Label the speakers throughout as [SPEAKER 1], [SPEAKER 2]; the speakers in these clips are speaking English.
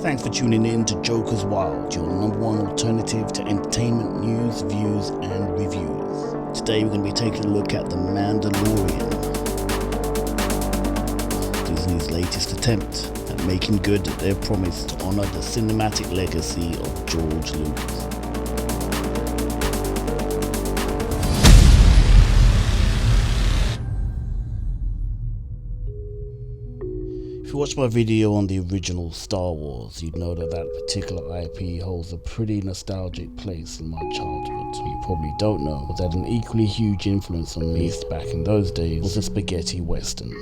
[SPEAKER 1] Thanks for tuning in to Joker's Wild, your #1 alternative to entertainment news, views, and reviews. Today we're going to be taking a look at The Mandalorian, Disney's latest attempt at making good their promise to honor the cinematic legacy of George Lucas. If you watched my video on the original Star Wars, you'd know that that particular IP holds a pretty nostalgic place in my childhood. What you probably don't know was that an equally huge influence on me back in those days was the spaghetti western.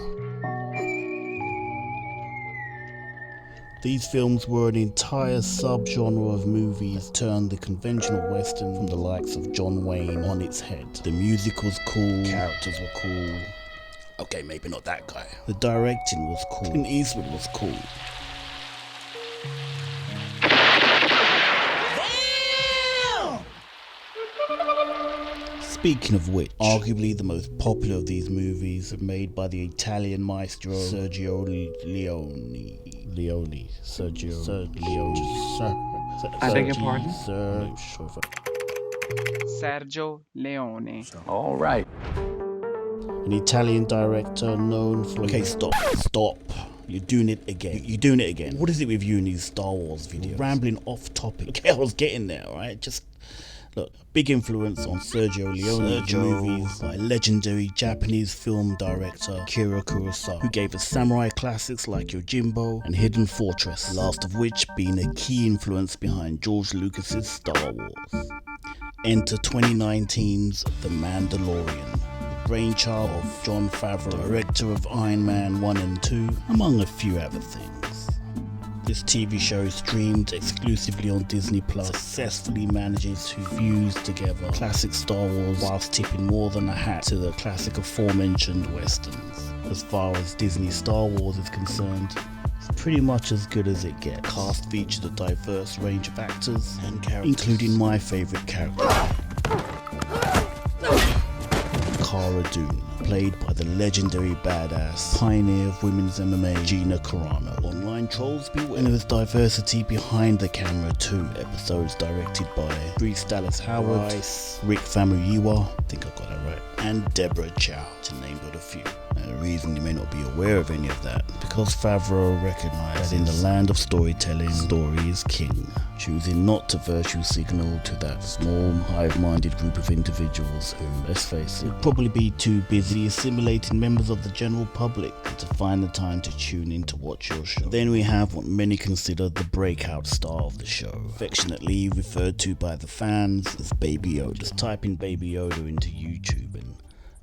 [SPEAKER 1] These films were an entire subgenre of movies that turned the conventional western from the likes of John Wayne on its head. The music was cool, characters were cool. Okay, maybe not that guy. The directing was cool. Clint Eastwood was cool. Damn! Speaking of which, arguably the most popular of these movies are made by the Italian maestro Sergio Leone.
[SPEAKER 2] I beg your pardon?
[SPEAKER 3] Sergio Leone.
[SPEAKER 2] All right.
[SPEAKER 1] An Italian director known for... Okay, stop. You're doing it again. What is it with you in these Star Wars videos? Rambling off topic. Okay, I was getting there, alright? Just, look, big influence on Sergio Leone's movies by legendary Japanese film director Akira Kurosawa, who gave us samurai classics like Yojimbo and Hidden Fortress, last of which being a key influence behind George Lucas's Star Wars. Enter 2019's The Mandalorian, brainchild of Jon Favreau, director of Iron Man 1 and 2, among a few other things. This TV show, streamed exclusively on Disney Plus, successfully manages to fuse together classic Star Wars whilst tipping more than a hat to the classic aforementioned westerns. As far as Disney Star Wars is concerned, it's pretty much as good as it gets. Cast features a diverse range of actors and characters, including my favourite character, Cara Dune, played by the legendary badass pioneer of women's MMA Gina Carano. Online trolls beware. And there's diversity behind the camera too. Episodes directed by Bryce Dallas Howard, Bryce, Rick Famuyiwa, I think I got that right, and Deborah Chow, to name but a few. And the reason you may not be aware of any of that, because Favreau recognized that in the land of storytelling, story is king, choosing not to virtue signal to that small, hive-minded group of individuals who, let's face it, would probably be too busy assimilating members of the general public to find the time to tune in to watch your show. Then we have what many consider the breakout star of the show, affectionately referred to by the fans as Baby Yoda. Just type in Baby Yoda into YouTube and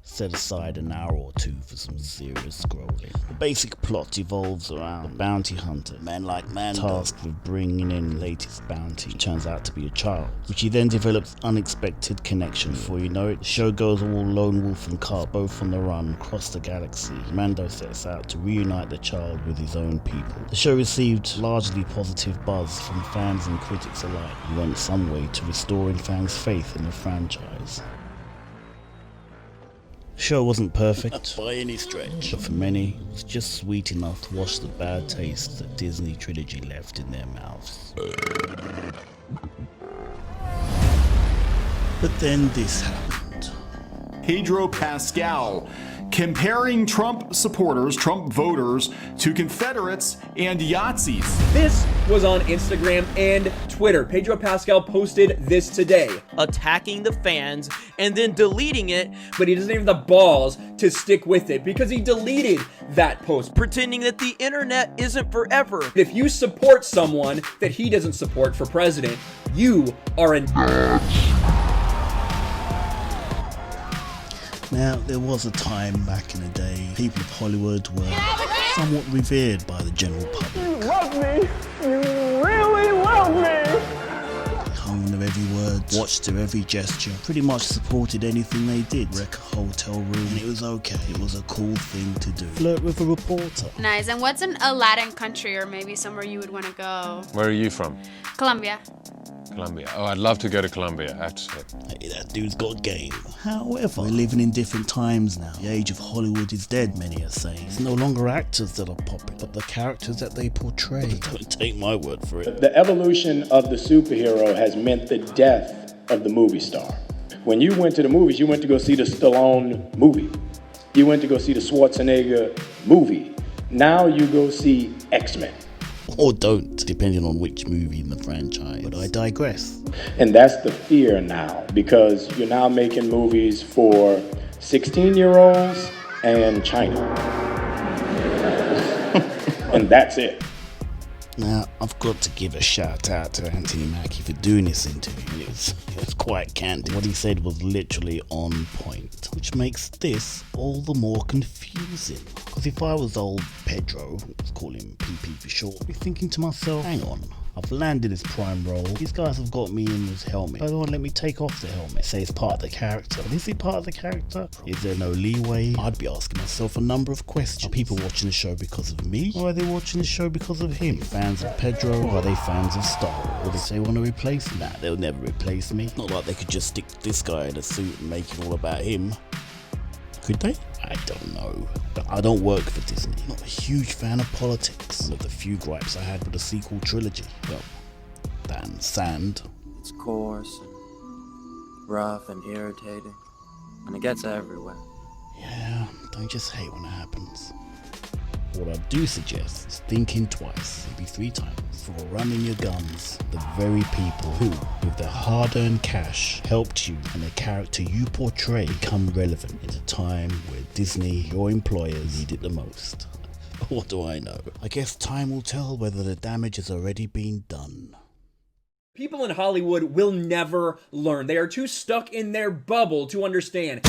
[SPEAKER 1] set aside an hour or two for some serious scrolling. The basic plot evolves around a bounty hunter, man like Mando, tasked with bringing in the latest bounty, which turns out to be a child, which he then develops unexpected connection. Before you know it, the show goes all lone wolf and cub, both on the run across the galaxy. Mando sets out to reunite the child with his own people. The show received largely positive buzz from fans and critics alike, and went some way to restoring fans' faith in the franchise. The show wasn't perfect by any stretch, but for many, it was just sweet enough to wash the bad taste that Disney trilogy left in their mouths. But then this happened.
[SPEAKER 4] Pedro Pascal comparing Trump supporters, Trump voters, to Confederates and Yahtzees.
[SPEAKER 5] This was on Instagram and Twitter. Pedro Pascal posted this today,
[SPEAKER 6] attacking the fans and then deleting it,
[SPEAKER 5] but he doesn't have the balls to stick with it because he deleted that post,
[SPEAKER 6] pretending that the internet isn't forever.
[SPEAKER 5] If you support someone that he doesn't support for president, you are an
[SPEAKER 1] Now, there was a time back in the day, people of Hollywood were somewhat revered by the general public.
[SPEAKER 7] You love me. You really love me.
[SPEAKER 1] They hung on their every word, watched their every gesture, pretty much supported anything they did. Wreck a hotel room, and it was okay. It was a cool thing to do. Flirt with a reporter.
[SPEAKER 8] Nice. And what's a Latin country or maybe somewhere you would want to go?
[SPEAKER 9] Where are you from?
[SPEAKER 8] Colombia. Colombia. Oh, I'd love to go to Colombia, I have to say.
[SPEAKER 1] Hey, that dude's got game. However, we're living in different times now. The age of Hollywood is dead, many are saying. It's no longer actors that are popping, but the characters that they portray. Don't take my word for it.
[SPEAKER 9] The evolution of the superhero has meant the death of the movie star. When you went to the movies, you went to go see the Stallone movie. You went to go see the Schwarzenegger movie. Now you go see X-Men.
[SPEAKER 1] Or don't, depending on which movie in the franchise. But I digress.
[SPEAKER 9] And that's the fear now, because you're now making movies for 16-year-olds and China. And that's it.
[SPEAKER 1] Now, I've got to give a shout out to Anthony Mackie for doing this interview. It was quite candid. What he said was literally on point, which makes this all the more confusing. Because if I was old Pedro, let's call him PP for short, I'd be thinking to myself, hang on, I've landed his prime role. These guys have got me in this helmet. They won't let me take off the helmet. Say it's part of the character. But is it part of the character? Is there no leeway? I'd be asking myself a number of questions. Are people watching the show because of me? Or are they watching the show because of him? Fans of Pedro? Or are they fans of Star Wars? Or do they want to replace me? Nah, they'll never replace me. Not like they could just stick this guy in a suit and make it all about him. Could they? I don't know. I don't work for Disney. Not a huge fan of politics. One of the few gripes I had with the sequel trilogy. Well, that and sand.
[SPEAKER 10] It's coarse and rough and irritating, and it gets everywhere.
[SPEAKER 1] Yeah, don't just hate when it happens. What I do suggest is thinking twice, maybe 3 times, before running your guns. The very people who, with their hard-earned cash, helped you and the character you portray become relevant in a time where Disney, your employers, need it the most. What do I know? I guess time will tell whether the damage has already been done.
[SPEAKER 5] People in Hollywood will never learn. They are too stuck in their bubble to understand.